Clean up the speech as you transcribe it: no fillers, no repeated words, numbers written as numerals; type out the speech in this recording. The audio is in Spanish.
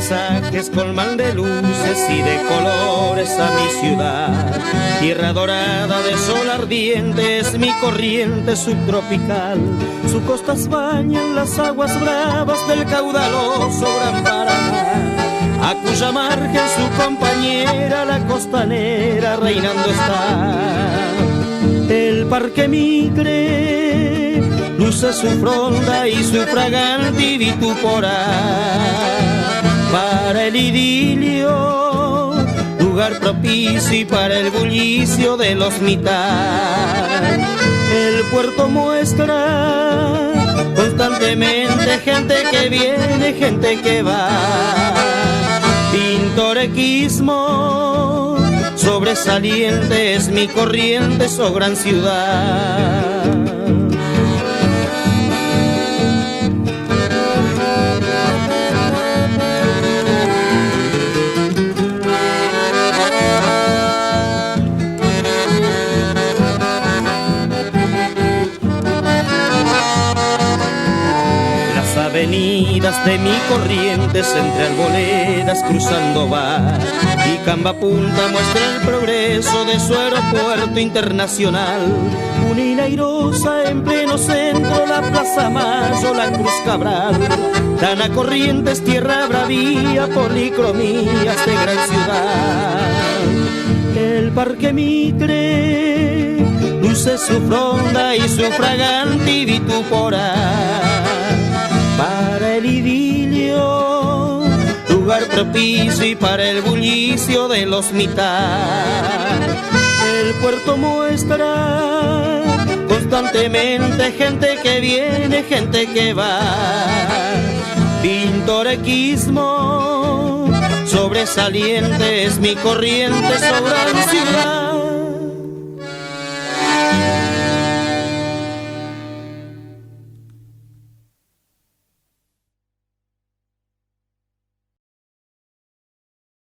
paisajes colman de luces y de colores a mi ciudad. Tierra dorada de sol ardiente es mi corriente subtropical. Sus costas bañan las aguas bravas del caudaloso Gran Paraná, a cuya margen su compañera la costanera reinando está. El Parque Mitre luce su fronda y su fragante vitupora para el idilio, lugar propicio y para el bullicio de los mitad. El puerto muestra constantemente gente que viene, gente que va. Pintorequismo sobresaliente es mi corriente, so gran ciudad. Avenidas de mi corrientes entre arboledas cruzando va, y Camba Punta muestra el progreso de su aeropuerto internacional. Unida airosa en pleno centro, la Plaza Mayo, la Cruz Cabral. Dana Corrientes, tierra bravía, policromías de gran ciudad. El Parque Mitre luce su fronda y su fragante vitupora para el idilio, lugar propicio y para el bullicio de los mitad. El puerto muestra constantemente gente que viene, gente que va. Pintorequismo sobresaliente es mi corriente, so gran ciudad.